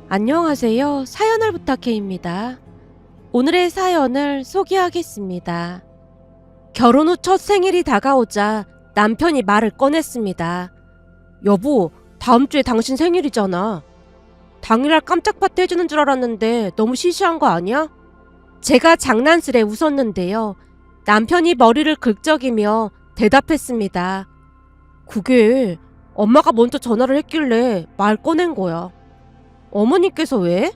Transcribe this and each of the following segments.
안녕하세요. 사연을 부탁해입니다. 오늘의 사연을 소개하겠습니다. 결혼 후 첫 생일이 다가오자 남편이 말을 꺼냈습니다. 여보, 다음 주에 당신 생일이잖아. 당일날 깜짝 파티 해주는 줄 알았는데 너무 시시한 거 아니야? 제가 장난스레 웃었는데요. 남편이 머리를 긁적이며 대답했습니다. 그게 엄마가 먼저 전화를 했길래 말 꺼낸 거야. 어머니께서 왜?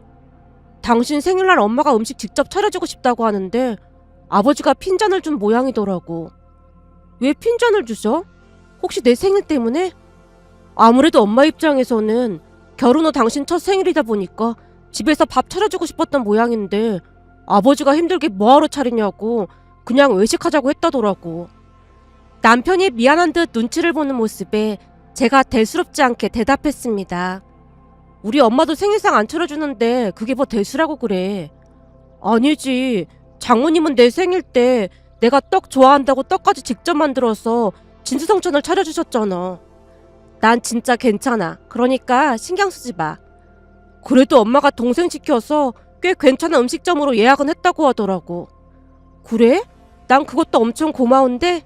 당신 생일날 엄마가 음식 직접 차려주고 싶다고 하는데 아버지가 핀잔을 준 모양이더라고. 왜 핀잔을 주셔? 혹시 내 생일 때문에? 아무래도 엄마 입장에서는 결혼 후 당신 첫 생일이다 보니까 집에서 밥 차려주고 싶었던 모양인데 아버지가 힘들게 뭐하러 차리냐고 그냥 외식하자고 했다더라고. 남편이 미안한 듯 눈치를 보는 모습에 제가 대수롭지 않게 대답했습니다. 우리 엄마도 생일상 안 차려주는데 그게 뭐 대수라고 그래. 아니지. 장모님은 내 생일 때 내가 떡 좋아한다고 떡까지 직접 만들어서 진수성찬을 차려주셨잖아. 난 진짜 괜찮아. 그러니까 신경 쓰지 마. 그래도 엄마가 동생 시켜서 꽤 괜찮은 음식점으로 예약은 했다고 하더라고. 그래? 난 그것도 엄청 고마운데?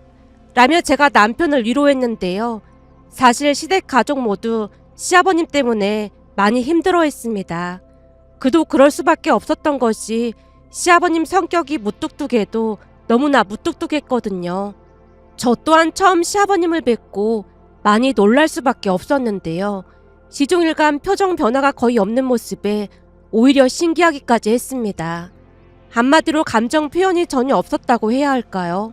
라며 제가 남편을 위로했는데요. 사실 시댁 가족 모두 시아버님 때문에 많이 힘들어했습니다. 그도 그럴 수밖에 없었던 것이 시아버님 성격이 무뚝뚝해도 너무나 무뚝뚝했거든요. 저 또한 처음 시아버님을 뵙고 많이 놀랄 수밖에 없었는데요. 시종일관 표정 변화가 거의 없는 모습에 오히려 신기하기까지 했습니다. 한마디로 감정 표현이 전혀 없었다고 해야 할까요?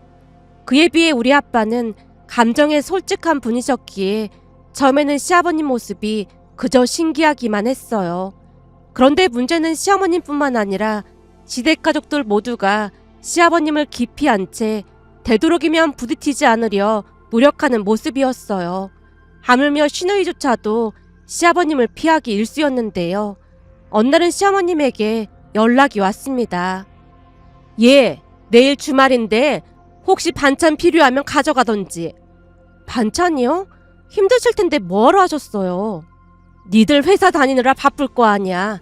그에 비해 우리 아빠는 감정에 솔직한 분이셨기에 처음에는 시아버님 모습이 그저 신기하기만 했어요. 그런데 문제는 시어머님뿐만 아니라 시댁 가족들 모두가 시아버님을 깊이 안 채 되도록이면 부딪히지 않으려 노력하는 모습이었어요. 하물며 시누이조차도 시아버님을 피하기 일쑤였는데요. 어느 날은 시어머님에게 연락이 왔습니다. 예, 내일 주말인데 혹시 반찬 필요하면 가져가던지. 반찬이요? 힘드실 텐데 뭐하러 하셨어요? 니들 회사 다니느라 바쁠 거 아니야.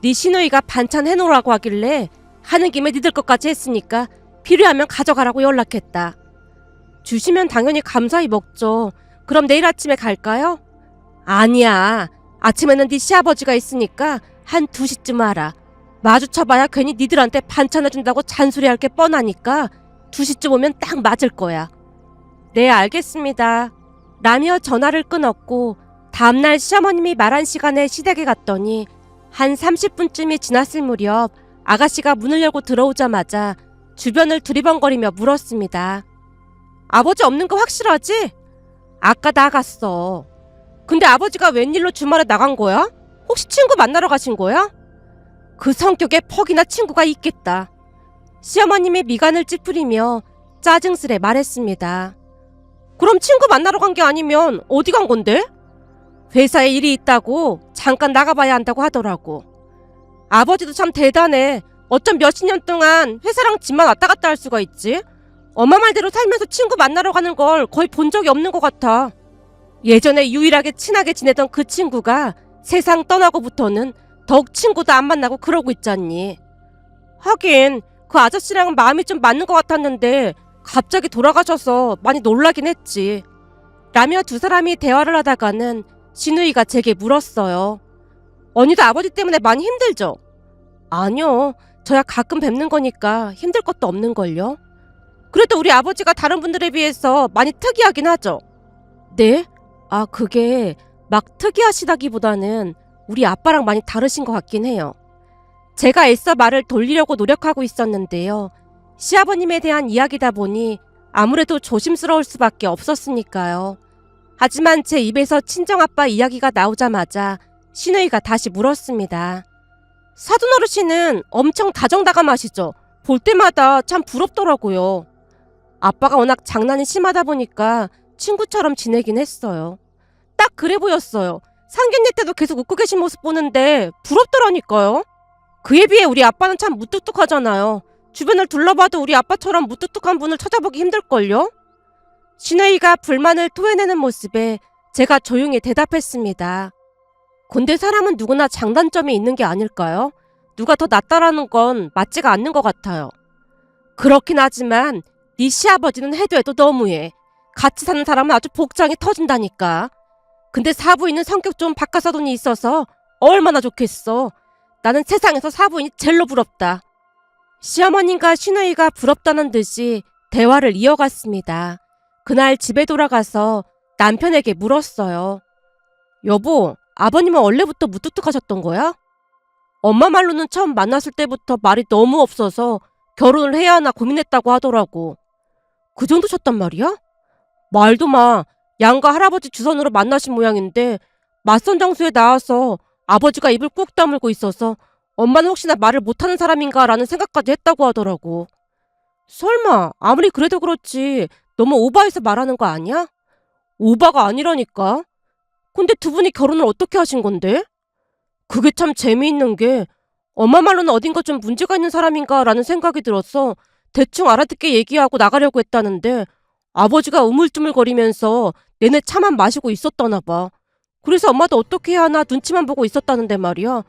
네 시누이가 반찬 해놓으라고 하길래 하는 김에 니들 것까지 했으니까 필요하면 가져가라고 연락했다. 주시면 당연히 감사히 먹죠. 그럼 내일 아침에 갈까요? 아니야. 아침에는 네 시아버지가 있으니까 한 2시쯤 와라. 마주쳐봐야 괜히 니들한테 반찬 해준다고 잔소리할 게 뻔하니까 2시쯤 오면 딱 맞을 거야. 네, 알겠습니다. 라며 전화를 끊었고 다음날 시어머님이 말한 시간에 시댁에 갔더니 한 30분쯤이 지났을 무렵 아가씨가 문을 열고 들어오자마자 주변을 두리번거리며 물었습니다. 아버지 없는 거 확실하지? 아까 나갔어. 근데 아버지가 웬일로 주말에 나간 거야? 혹시 친구 만나러 가신 거야? 그 성격에 퍽이나 친구가 있겠다. 시어머님이 미간을 찌푸리며 짜증스레 말했습니다. 그럼 친구 만나러 간 게 아니면 어디 간 건데? 회사에 일이 있다고 잠깐 나가봐야 한다고 하더라고. 아버지도 참 대단해. 어쩜 몇십 년 동안 회사랑 집만 왔다 갔다 할 수가 있지? 엄마 말대로 살면서 친구 만나러 가는 걸 거의 본 적이 없는 것 같아. 예전에 유일하게 친하게 지내던 그 친구가 세상 떠나고부터는 더욱 친구도 안 만나고 그러고 있잖니. 하긴 그 아저씨랑은 마음이 좀 맞는 것 같았는데 갑자기 돌아가셔서 많이 놀라긴 했지. 라며 두 사람이 대화를 하다가는 시누이가 제게 물었어요. 언니도 아버지 때문에 많이 힘들죠? 아니요. 저야 가끔 뵙는 거니까 힘들 것도 없는걸요. 그래도 우리 아버지가 다른 분들에 비해서 많이 특이하긴 하죠. 네? 아, 그게 막 특이하시다기보다는 우리 아빠랑 많이 다르신 것 같긴 해요. 제가 애써 말을 돌리려고 노력하고 있었는데요. 시아버님에 대한 이야기다 보니 아무래도 조심스러울 수밖에 없었으니까요. 하지만 제 입에서 친정아빠 이야기가 나오자마자 시누이가 다시 물었습니다. 사돈어르신은 엄청 다정다감하시죠? 볼 때마다 참 부럽더라고요. 아빠가 워낙 장난이 심하다 보니까 친구처럼 지내긴 했어요. 딱 그래 보였어요. 상견례 때도 계속 웃고 계신 모습 보는데 부럽더라니까요. 그에 비해 우리 아빠는 참 무뚝뚝하잖아요. 주변을 둘러봐도 우리 아빠처럼 무뚝뚝한 분을 찾아보기 힘들걸요? 시누이가 불만을 토해내는 모습에 제가 조용히 대답했습니다. 근데 사람은 누구나 장단점이 있는 게 아닐까요? 누가 더 낫다라는 건 맞지가 않는 것 같아요. 그렇긴 하지만 네 시아버지는 해도 해도 너무해. 같이 사는 사람은 아주 복장이 터진다니까. 근데 사부인은 성격 좋은 박하사돈이 있어서 얼마나 좋겠어. 나는 세상에서 사부인이 제일로 부럽다. 시어머님과 시누이가 부럽다는 듯이 대화를 이어갔습니다. 그날 집에 돌아가서 남편에게 물었어요. 여보, 아버님은 원래부터 무뚝뚝하셨던 거야? 엄마 말로는 처음 만났을 때부터 말이 너무 없어서 결혼을 해야 하나 고민했다고 하더라고. 그 정도셨단 말이야? 말도 마. 양가 할아버지 주선으로 만나신 모양인데 맞선 장소에 나와서 아버지가 입을 꾹 다물고 있어서 엄마는 혹시나 말을 못하는 사람인가라는 생각까지 했다고 하더라고. 설마 아무리 그래도 그렇지 너무 오바해서 말하는 거 아니야? 오바가 아니라니까. 근데 두 분이 결혼을 어떻게 하신 건데? 그게 참 재미있는 게 엄마 말로는 어딘가 좀 문제가 있는 사람인가라는 생각이 들어서 대충 알아듣게 얘기하고 나가려고 했다는데 아버지가 우물쭈물거리면서 내내 차만 마시고 있었다나 봐. 그래서 엄마도 어떻게 해야 하나 눈치만 보고 있었다는데 말이야.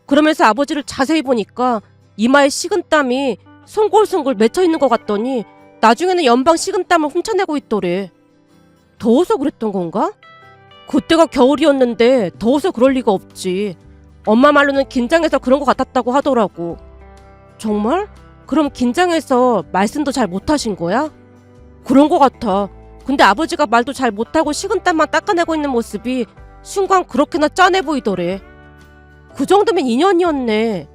그러면서 아버지를 자세히 보니까 이마에 식은땀이 송골송골 맺혀있는 것 같더니 나중에는 연방 식은땀을 훔쳐내고 있더래. 더워서 그랬던 건가? 그때가 겨울이었는데 더워서 그럴 리가 없지. 엄마 말로는 긴장해서 그런 것 같았다고 하더라고. 정말? 그럼 긴장해서 말씀도 잘 못하신 거야? 그런 것 같아. 근데 아버지가 말도 잘 못하고 식은땀만 닦아내고 있는 모습이 순간 그렇게나 짠해 보이더래. 그 정도면 인연이었네.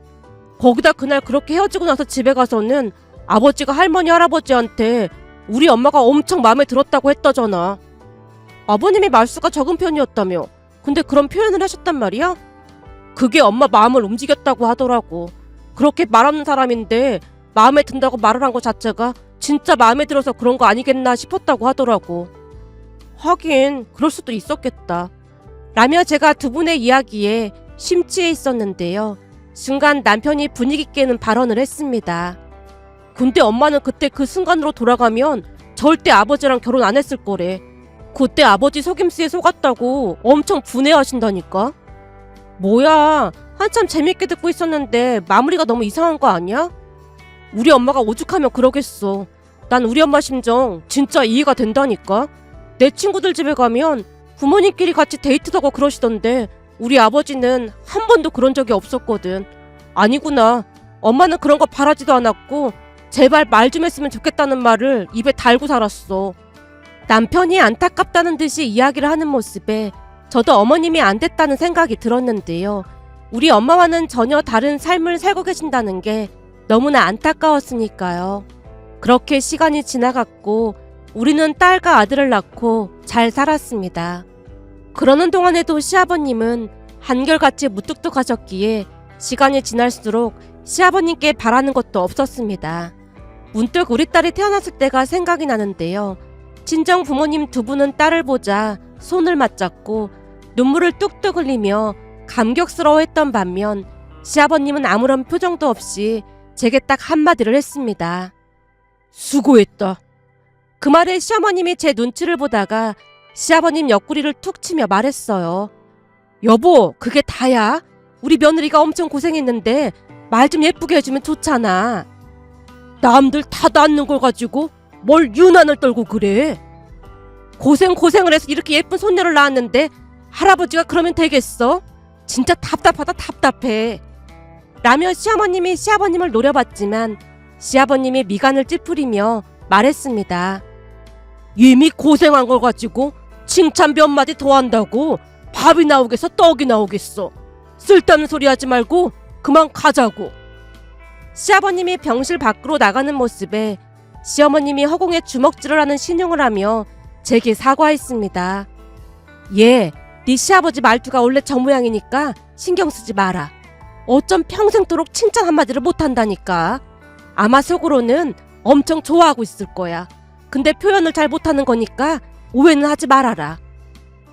거기다 그날 그렇게 헤어지고 나서 집에 가서는 아버지가 할머니 할아버지한테 우리 엄마가 엄청 마음에 들었다고 했다잖아. 아버님이 말수가 적은 편이었다며. 근데 그런 표현을 하셨단 말이야? 그게 엄마 마음을 움직였다고 하더라고. 그렇게 말 없는 사람인데 마음에 든다고 말을 한 것 자체가 진짜 마음에 들어서 그런 거 아니겠나 싶었다고 하더라고. 하긴 그럴 수도 있었겠다. 라며 제가 두 분의 이야기에 심취해 있었는데요. 순간 남편이 분위기 깨는 발언을 했습니다. 근데 엄마는 그때 그 순간으로 돌아가면 절대 아버지랑 결혼 안 했을 거래. 그때 아버지 속임수에 속았다고 엄청 분해하신다니까. 뭐야, 한참 재밌게 듣고 있었는데 마무리가 너무 이상한 거 아니야? 우리 엄마가 오죽하면 그러겠어. 난 우리 엄마 심정 진짜 이해가 된다니까. 내 친구들 집에 가면 부모님끼리 같이 데이트도 하고 그러시던데 우리 아버지는 한 번도 그런 적이 없었거든. 아니구나. 엄마는 그런 거 바라지도 않았고 제발 말 좀 했으면 좋겠다는 말을 입에 달고 살았어. 남편이 안타깝다는 듯이 이야기를 하는 모습에 저도 어머님이 안 됐다는 생각이 들었는데요. 우리 엄마와는 전혀 다른 삶을 살고 계신다는 게 너무나 안타까웠으니까요. 그렇게 시간이 지나갔고 우리는 딸과 아들을 낳고 잘 살았습니다. 그러는 동안에도 시아버님은 한결같이 무뚝뚝하셨기에 시간이 지날수록 시아버님께 바라는 것도 없었습니다. 문득 우리 딸이 태어났을 때가 생각이 나는데요. 친정 부모님 두 분은 딸을 보자 손을 맞잡고 눈물을 뚝뚝 흘리며 감격스러워했던 반면 시아버님은 아무런 표정도 없이 제게 딱 한마디를 했습니다. 수고했다. 그 말에 시어머님이 제 눈치를 보다가 시아버님 옆구리를 툭 치며 말했어요. 여보, 그게 다야? 우리 며느리가 엄청 고생했는데 말 좀 예쁘게 해주면 좋잖아. 남들 다 낳는 걸 가지고 뭘 유난을 떨고 그래. 고생을 해서 이렇게 예쁜 손녀를 낳았는데 할아버지가 그러면 되겠어? 진짜 답답하다 답답해. 라며 시어머님이 시아버님을 노려봤지만 시아버님이 미간을 찌푸리며 말했습니다. 이미 고생한 걸 가지고 칭찬 몇 마디 더 한다고 밥이 나오겠어 떡이 나오겠어. 쓸데없는 소리 하지 말고 그만 가자고. 시아버님이 병실 밖으로 나가는 모습에 시어머님이 허공에 주먹질을 하는 신용을 하며 제게 사과했습니다. 네 시아버지 말투가 원래 저 모양이니까 신경 쓰지 마라. 어쩜 평생도록 칭찬 한마디를 못한다니까. 아마 속으로는 엄청 좋아하고 있을 거야. 근데 표현을 잘 못하는 거니까 오해는 하지 말아라.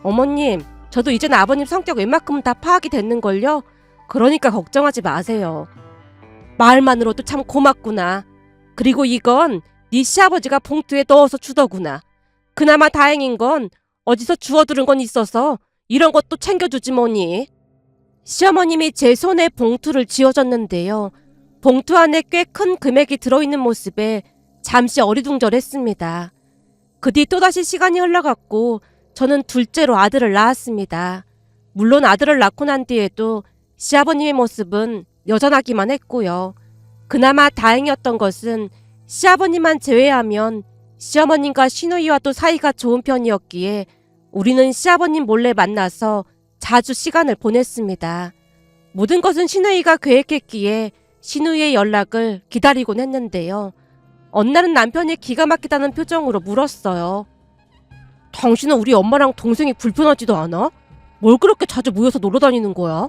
어머님, 저도 이제는 아버님 성격 웬만큼은 다 파악이 됐는걸요. 그러니까 걱정하지 마세요. 말만으로도 참 고맙구나. 그리고 이건 네 시아버지가 봉투에 넣어서 주더구나. 그나마 다행인 건 어디서 주워 들은 건 있어서 이런 것도 챙겨주지 뭐니. 시어머님이 제 손에 봉투를 쥐어줬는데요. 봉투 안에 꽤 큰 금액이 들어있는 모습에 잠시 어리둥절했습니다. 그 뒤 또다시 시간이 흘러갔고 저는 둘째로 아들을 낳았습니다. 물론 아들을 낳고 난 뒤에도 시아버님의 모습은 여전하기만 했고요. 그나마 다행이었던 것은 시아버님만 제외하면 시어머님과 시누이와도 사이가 좋은 편이었기에 우리는 시아버님 몰래 만나서 자주 시간을 보냈습니다. 모든 것은 시누이가 계획했기에 시누이의 연락을 기다리곤 했는데요. 어느 날은 남편이 기가 막히다는 표정으로 물었어요. 당신은 우리 엄마랑 동생이 불편하지도 않아? 뭘 그렇게 자주 모여서 놀러 다니는 거야?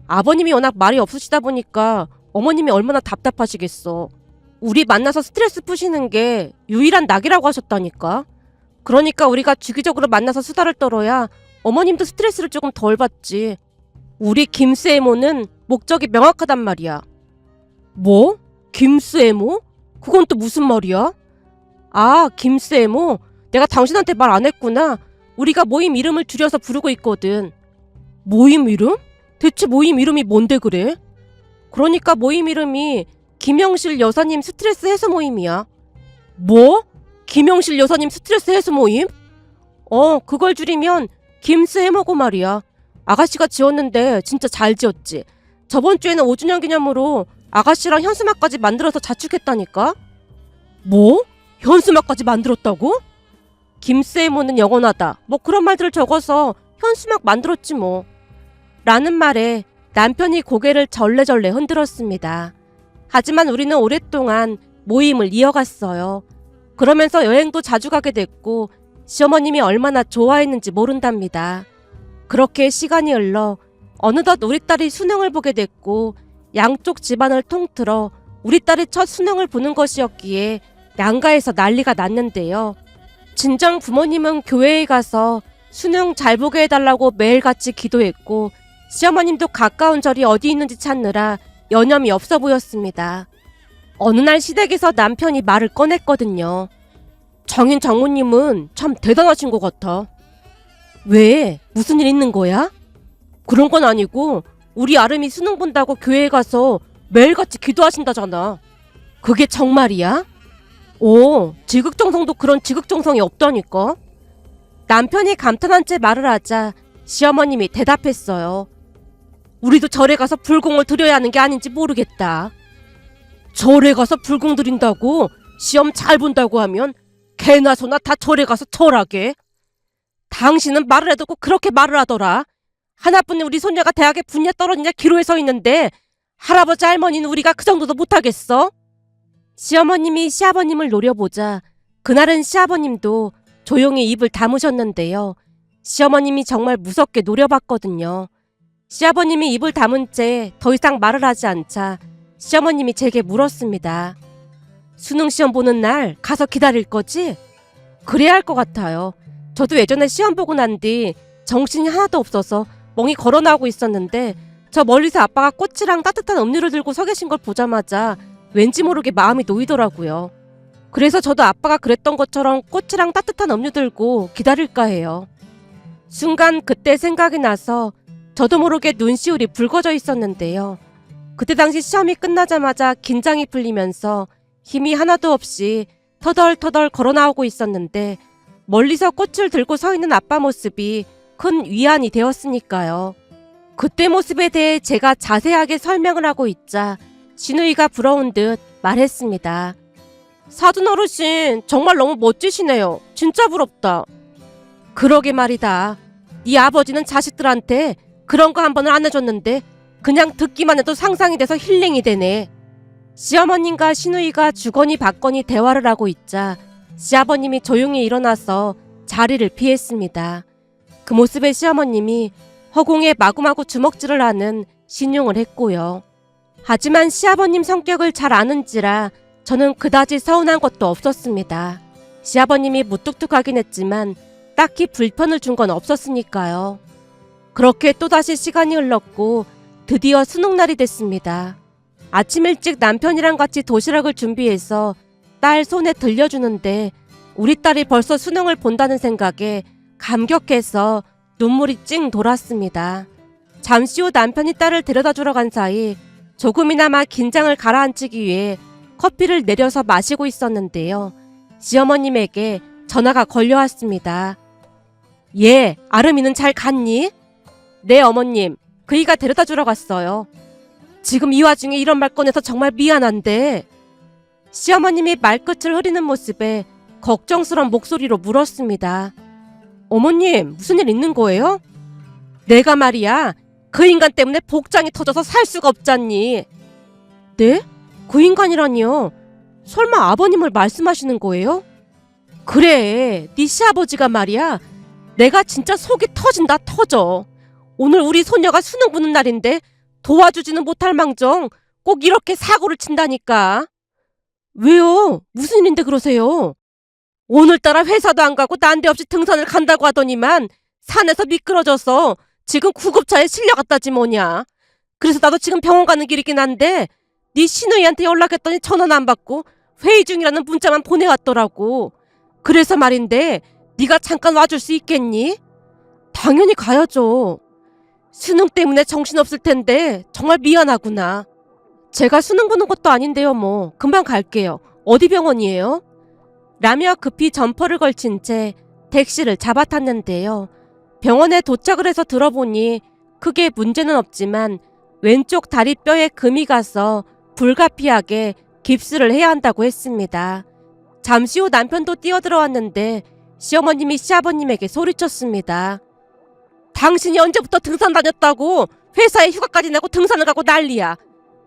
아버님이 워낙 말이 없으시다 보니까 어머님이 얼마나 답답하시겠어. 우리 만나서 스트레스 푸시는 게 유일한 낙이라고 하셨다니까. 그러니까 우리가 주기적으로 만나서 수다를 떨어야 어머님도 스트레스를 조금 덜 받지. 우리 김스 애모는 목적이 명확하단 말이야. 뭐? 김스 애모? 그건 또 무슨 말이야? 아, 김스 애모? 내가 당신한테 말 안 했구나. 우리가 모임 이름을 줄여서 부르고 있거든. 모임 이름? 대체 모임 이름이 뭔데 그래? 그러니까 모임 이름이 김영실 여사님 스트레스 해소 모임이야. 뭐? 김영실 여사님 스트레스 해소 모임? 그걸 줄이면 김스 해모고 말이야. 아가씨가 지었는데 진짜 잘 지었지. 저번 주에는 5주년 기념으로 아가씨랑 현수막까지 만들어서 자축했다니까? 뭐? 현수막까지 만들었다고? 김스 해모는 영원하다. 뭐 그런 말들을 적어서 현수막 만들었지 뭐. 라는 말에 남편이 고개를 절레절레 흔들었습니다. 하지만 우리는 오랫동안 모임을 이어갔어요. 그러면서 여행도 자주 가게 됐고 시어머님이 얼마나 좋아했는지 모른답니다. 그렇게 시간이 흘러 어느덧 우리 딸이 수능을 보게 됐고 양쪽 집안을 통틀어 우리 딸이 첫 수능을 보는 것이었기에 양가에서 난리가 났는데요. 친정 부모님은 교회에 가서 수능 잘 보게 해달라고 매일같이 기도했고 시어머님도 가까운 절이 어디 있는지 찾느라 여념이 없어 보였습니다. 어느 날 시댁에서 남편이 말을 꺼냈거든요. 정인 장모님은 참 대단하신 것 같아. 왜? 무슨 일 있는 거야? 그런 건 아니고 우리 아름이 수능 본다고 교회에 가서 매일같이 기도하신다잖아. 그게 정말이야? 지극정성도 그런 지극정성이 없다니까. 남편이 감탄한 채 말을 하자 시어머님이 대답했어요. 우리도 절에 가서 불공을 드려야 하는 게 아닌지 모르겠다. 절에 가서 불공 드린다고? 시험 잘 본다고 하면 개나 소나 다 절에 가서 절하게. 당신은 말을 해도 꼭 그렇게 말을 하더라. 하나뿐인 우리 손녀가 대학에 붙냐 떨어지냐 기로에 서 있는데 할아버지 할머니는 우리가 그 정도도 못하겠어? 시어머님이 시아버님을 노려보자 그날은 시아버님도 조용히 입을 다무셨는데요. 시어머님이 정말 무섭게 노려봤거든요. 시아버님이 입을 다문 채 더 이상 말을 하지 않자 시어머님이 제게 물었습니다. 수능시험 보는 날 가서 기다릴 거지? 그래야 할 것 같아요. 저도 예전에 시험 보고 난 뒤 정신이 하나도 없어서 멍이 걸어 나오고 있었는데 저 멀리서 아빠가 꽃이랑 따뜻한 음료를 들고 서 계신 걸 보자마자 왠지 모르게 마음이 놓이더라고요. 그래서 저도 아빠가 그랬던 것처럼 꽃이랑 따뜻한 음료 들고 기다릴까 해요. 순간 그때 생각이 나서 저도 모르게 눈시울이 붉어져 있었는데요. 그때 당시 시험이 끝나자마자 긴장이 풀리면서 힘이 하나도 없이 터덜터덜 걸어 나오고 있었는데 멀리서 꽃을 들고 서 있는 아빠 모습이 큰 위안이 되었으니까요. 그때 모습에 대해 제가 자세하게 설명을 하고 있자 시누이가 부러운 듯 말했습니다. 사돈 어르신 정말 너무 멋지시네요. 진짜 부럽다. 그러게 말이다. 네 아버지는 자식들한테 그런 거 한 번을 안 해줬는데 그냥 듣기만 해도 상상이 돼서 힐링이 되네. 시어머님과 시누이가 주거니 받거니 대화를 하고 있자 시아버님이 조용히 일어나서 자리를 피했습니다. 그 모습에 시어머님이 허공에 마구마구 주먹질을 하는 신용을 했고요. 하지만 시아버님 성격을 잘 아는지라 저는 그다지 서운한 것도 없었습니다. 시아버님이 무뚝뚝하긴 했지만 딱히 불편을 준 건 없었으니까요. 그렇게 또다시 시간이 흘렀고 드디어 수능날이 됐습니다. 아침 일찍 남편이랑 같이 도시락을 준비해서 딸 손에 들려주는데 우리 딸이 벌써 수능을 본다는 생각에 감격해서 눈물이 찡 돌았습니다. 잠시 후 남편이 딸을 데려다 주러 간 사이 조금이나마 긴장을 가라앉히기 위해 커피를 내려서 마시고 있었는데요. 시어머님에게 전화가 걸려왔습니다. 예, 아름이는 잘 갔니? 네, 어머님. 그이가 데려다 주러 갔어요. 지금 이 와중에 이런 말 꺼내서 정말 미안한데. 시어머님이 말끝을 흐리는 모습에 걱정스러운 목소리로 물었습니다. 어머님, 무슨 일 있는 거예요? 내가 말이야, 그 인간 때문에 복장이 터져서 살 수가 없잖니. 네? 그 인간이라니요? 설마 아버님을 말씀하시는 거예요? 그래, 네 시아버지가 말이야, 내가 진짜 속이 터진다 터져. 오늘 우리 소녀가 수능 보는 날인데 도와주지는 못할 망정 꼭 이렇게 사고를 친다니까. 왜요? 무슨 일인데 그러세요? 오늘따라 회사도 안 가고 난데없이 등산을 간다고 하더니만 산에서 미끄러져서 지금 구급차에 실려갔다지 뭐냐. 그래서 나도 지금 병원 가는 길이긴 한데 네 시누이한테 연락했더니 전화는 안 받고 회의 중이라는 문자만 보내왔더라고. 그래서 말인데 네가 잠깐 와줄 수 있겠니? 당연히 가야죠. 수능 때문에 정신없을 텐데 정말 미안하구나. 제가 수능 보는 것도 아닌데요 뭐. 금방 갈게요. 어디 병원이에요? 라며 급히 점퍼를 걸친 채 택시를 잡아탔는데요. 병원에 도착을 해서 들어보니 크게 문제는 없지만 왼쪽 다리뼈에 금이 가서 불가피하게 깁스를 해야 한다고 했습니다. 잠시 후 남편도 뛰어들어왔는데 시어머님이 시아버님에게 소리쳤습니다. 당신이 언제부터 등산 다녔다고 회사에 휴가까지 내고 등산을 가고 난리야.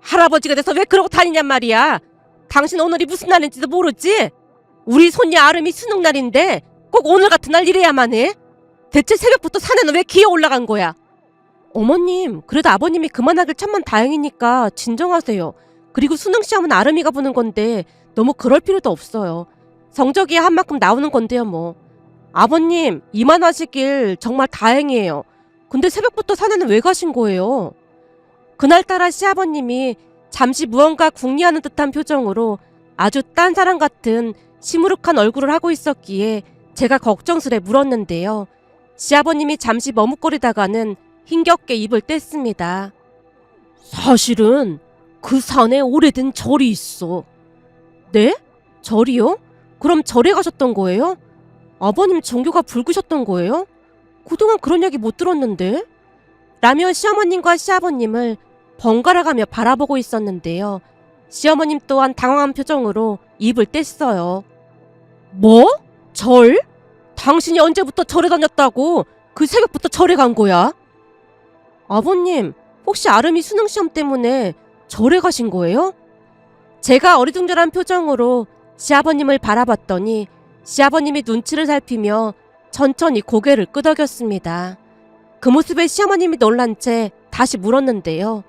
할아버지가 돼서 왜 그러고 다니냔 말이야. 당신 오늘이 무슨 날인지도 모르지? 우리 손녀 아름이 수능 날인데 꼭 오늘 같은 날 이래야만 해? 대체 새벽부터 산에는 왜 기어 올라간 거야? 어머님, 그래도 아버님이 그만하길 천만 다행이니까 진정하세요. 그리고 수능 시험은 아름이가 보는 건데 너무 그럴 필요도 없어요. 성적이 한 만큼 나오는 건데요 뭐. 아버님, 이만하시길 정말 다행이에요. 근데 새벽부터 산에는 왜 가신 거예요? 그날따라 시아버님이 잠시 무언가 궁리하는 듯한 표정으로 아주 딴 사람 같은 시무룩한 얼굴을 하고 있었기에 제가 걱정스레 물었는데요. 시아버님이 잠시 머뭇거리다가는 힘겹게 입을 뗐습니다. 사실은 그 산에 오래된 절이 있어. 네? 절이요? 그럼 절에 가셨던 거예요? 아버님 종교가 불구셨던 거예요? 그동안 그런 얘기 못 들었는데? 라며 시어머님과 시아버님을 번갈아가며 바라보고 있었는데요. 시어머님 또한 당황한 표정으로 입을 뗐어요. 뭐? 절? 당신이 언제부터 절에 다녔다고 그 새벽부터 절에 간 거야? 아버님, 혹시 아름이 수능시험 때문에 절에 가신 거예요? 제가 어리둥절한 표정으로 시아버님을 바라봤더니 시아버님이 눈치를 살피며 천천히 고개를 끄덕였습니다. 그 모습에 시어머님이 놀란 채 다시 물었는데요.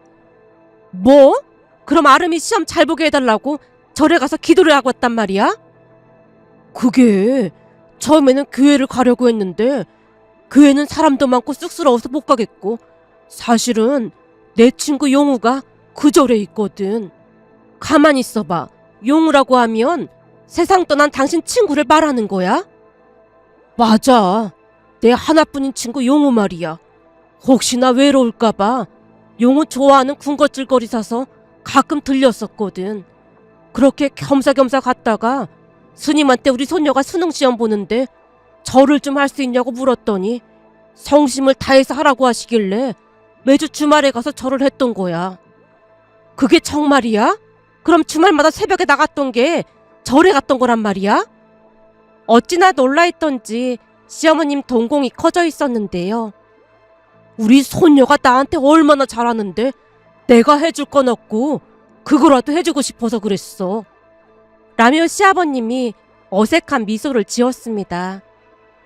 뭐? 그럼 아름이 시험 잘 보게 해달라고 절에 가서 기도를 하고 왔단 말이야? 그게 처음에는 교회를 가려고 했는데 교회는 사람도 많고 쑥스러워서 못 가겠고 사실은 내 친구 용우가 그 절에 있거든. 가만히 있어봐. 용우라고 하면 세상 떠난 당신 친구를 말하는 거야? 맞아. 내 하나뿐인 친구 용우 말이야. 혹시나 외로울까봐 용우 좋아하는 군것질거리 사서 가끔 들렸었거든. 그렇게 겸사겸사 갔다가 스님한테 우리 손녀가 수능시험 보는데 절을 좀 할 수 있냐고 물었더니 성심을 다해서 하라고 하시길래 매주 주말에 가서 절을 했던 거야. 그게 정말이야? 그럼 주말마다 새벽에 나갔던 게 절에 갔던 거란 말이야? 어찌나 놀라했던지 시어머님 동공이 커져 있었는데요. 우리 손녀가 나한테 얼마나 잘하는데 내가 해줄 건 없고 그거라도 해주고 싶어서 그랬어. 라며 시아버님이 어색한 미소를 지었습니다.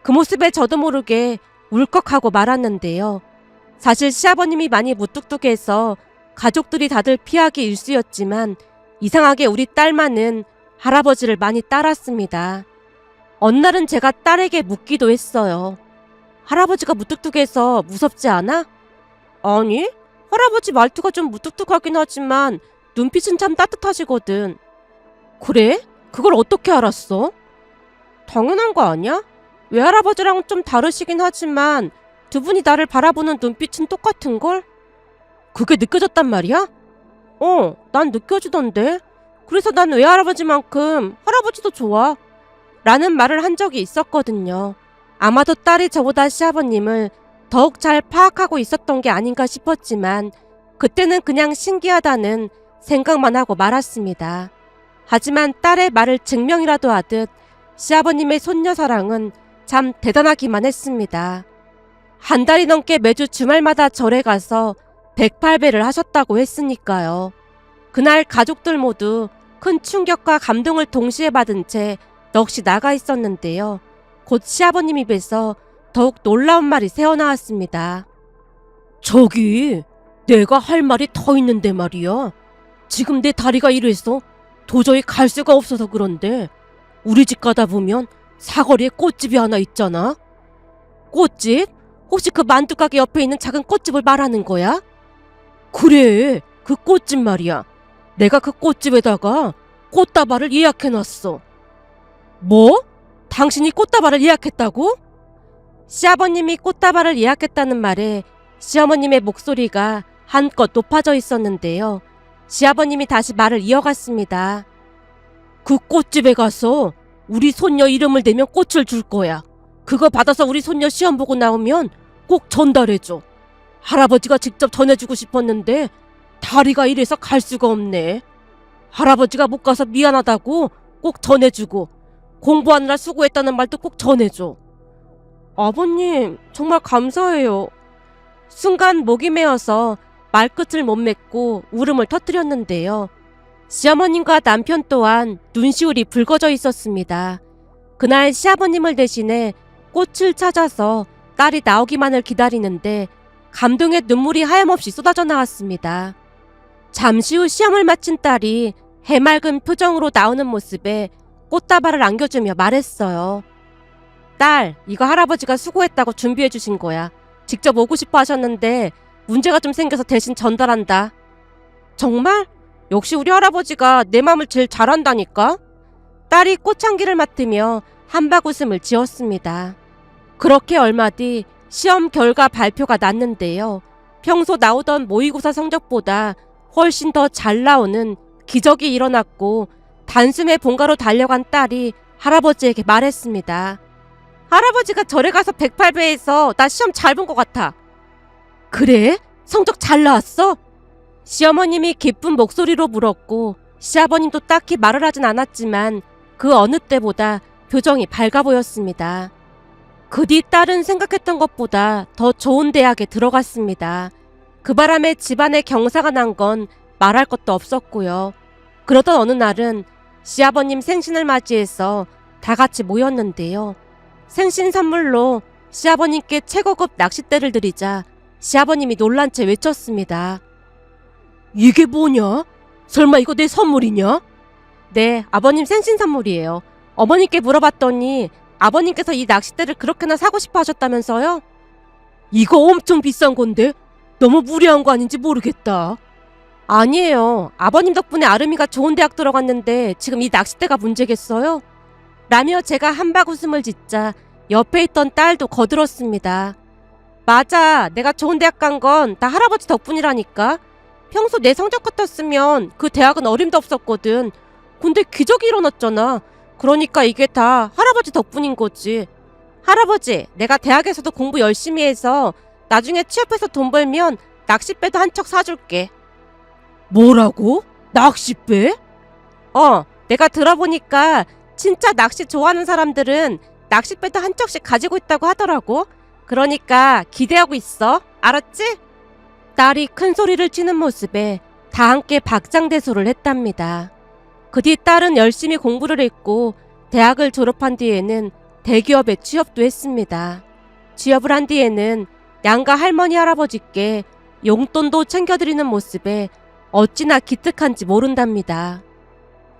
그 모습에 저도 모르게 울컥하고 말았는데요. 사실 시아버님이 많이 무뚝뚝해서 가족들이 다들 피하기 일쑤였지만 이상하게 우리 딸만은 할아버지를 많이 따랐습니다. 어느 날은 제가 딸에게 묻기도 했어요. 할아버지가 무뚝뚝해서 무섭지 않아? 아니, 할아버지 말투가 좀 무뚝뚝하긴 하지만 눈빛은 참 따뜻하시거든. 그래? 그걸 어떻게 알았어? 당연한 거 아니야? 외할아버지랑 좀 다르시긴 하지만 두 분이 나를 바라보는 눈빛은 똑같은걸? 그게 느껴졌단 말이야? 난 느껴지던데. 그래서 난 외할아버지만큼 할아버지도 좋아. 라는 말을 한 적이 있었거든요. 아마도 딸이 저보다 시아버님을 더욱 잘 파악하고 있었던 게 아닌가 싶었지만 그때는 그냥 신기하다는 생각만 하고 말았습니다. 하지만 딸의 말을 증명이라도 하듯 시아버님의 손녀 사랑은 참 대단하기만 했습니다. 한 달이 넘게 매주 주말마다 절에 가서 108배를 하셨다고 했으니까요. 그날 가족들 모두 큰 충격과 감동을 동시에 받은 채 넋이 나가 있었는데요. 곧 시아버님 입에서 더욱 놀라운 말이 새어나왔습니다. 저기, 내가 할 말이 더 있는데 말이야. 지금 내 다리가 이래서 도저히 갈 수가 없어서 그런데 우리 집 가다 보면 사거리에 꽃집이 하나 있잖아. 꽃집? 혹시 그 만두가게 옆에 있는 작은 꽃집을 말하는 거야? 그래, 그 꽃집 말이야. 내가 그 꽃집에다가 꽃다발을 예약해놨어. 뭐? 당신이 꽃다발을 예약했다고? 시아버님이 꽃다발을 예약했다는 말에 시어머님의 목소리가 한껏 높아져 있었는데요. 시아버님이 다시 말을 이어갔습니다. 그 꽃집에 가서 우리 손녀 이름을 대면 꽃을 줄 거야. 그거 받아서 우리 손녀 시험 보고 나오면 꼭 전달해줘. 할아버지가 직접 전해주고 싶었는데 다리가 이래서 갈 수가 없네. 할아버지가 못 가서 미안하다고 꼭 전해주고 공부하느라 수고했다는 말도 꼭 전해줘. 아버님, 정말 감사해요. 순간 목이 메어서 말끝을 못 맺고 울음을 터뜨렸는데요. 시어머님과 남편 또한 눈시울이 붉어져 있었습니다. 그날 시아버님을 대신해 꽃을 찾아서 딸이 나오기만을 기다리는데 감동의 눈물이 하염없이 쏟아져 나왔습니다. 잠시 후 시험을 마친 딸이 해맑은 표정으로 나오는 모습에 꽃다발을 안겨주며 말했어요. 딸, 이거 할아버지가 수고했다고 준비해 주신 거야. 직접 오고 싶어 하셨는데 문제가 좀 생겨서 대신 전달한다. 정말? 역시 우리 할아버지가 내 맘을 제일 잘한다니까? 딸이 꽃향기를 맡으며 한박웃음을 지었습니다. 그렇게 얼마 뒤 시험 결과 발표가 났는데요. 평소 나오던 모의고사 성적보다 훨씬 더 잘 나오는 기적이 일어났고 단숨에 본가로 달려간 딸이 할아버지에게 말했습니다. 할아버지가 절에 가서 108배에서 나 시험 잘 본 것 같아. 그래? 성적 잘 나왔어? 시어머님이 기쁜 목소리로 물었고 시아버님도 딱히 말을 하진 않았지만 그 어느 때보다 표정이 밝아 보였습니다. 그 뒤 딸은 생각했던 것보다 더 좋은 대학에 들어갔습니다. 그 바람에 집안에 경사가 난 건 말할 것도 없었고요. 그러던 어느 날은 시아버님 생신을 맞이해서 다 같이 모였는데요. 생신 선물로 시아버님께 최고급 낚싯대를 드리자 시아버님이 놀란 채 외쳤습니다. 이게 뭐냐? 설마 이거 내 선물이냐? 네, 아버님 생신 선물이에요. 어머님께 물어봤더니 아버님께서 이 낚싯대를 그렇게나 사고 싶어 하셨다면서요? 이거 엄청 비싼 건데 너무 무리한 거 아닌지 모르겠다. 아니에요. 아버님 덕분에 아름이가 좋은 대학 들어갔는데 지금 이 낚싯대가 문제겠어요? 라며 제가 한박웃음을 짓자 옆에 있던 딸도 거들었습니다. 맞아. 내가 좋은 대학 간 건 다 할아버지 덕분이라니까. 평소 내 성적 같았으면 그 대학은 어림도 없었거든. 근데 기적이 일어났잖아. 그러니까 이게 다 할아버지 덕분인 거지. 할아버지, 내가 대학에서도 공부 열심히 해서 나중에 취업해서 돈 벌면 낚싯배도 한 척 사줄게. 뭐라고? 낚싯배? 내가 들어보니까 진짜 낚시 좋아하는 사람들은 낚싯배도 한 척씩 가지고 있다고 하더라고. 그러니까 기대하고 있어. 알았지? 딸이 큰 소리를 치는 모습에 다 함께 박장대소를 했답니다. 그 뒤 딸은 열심히 공부를 했고 대학을 졸업한 뒤에는 대기업에 취업도 했습니다. 취업을 한 뒤에는 양가 할머니 할아버지께 용돈도 챙겨드리는 모습에 어찌나 기특한지 모른답니다.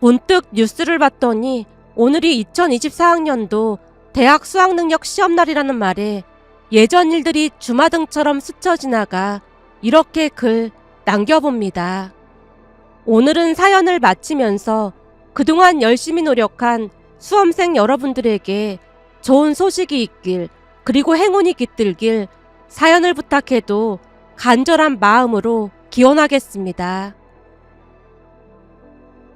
문득 뉴스를 봤더니 오늘이 2024학년도 대학 수학능력 시험날이라는 말에 예전 일들이 주마등처럼 스쳐 지나가 이렇게 글 남겨봅니다. 오늘은 사연을 마치면서 그동안 열심히 노력한 수험생 여러분들에게 좋은 소식이 있길 그리고 행운이 깃들길 사연을 부탁해도 간절한 마음으로 기원하겠습니다.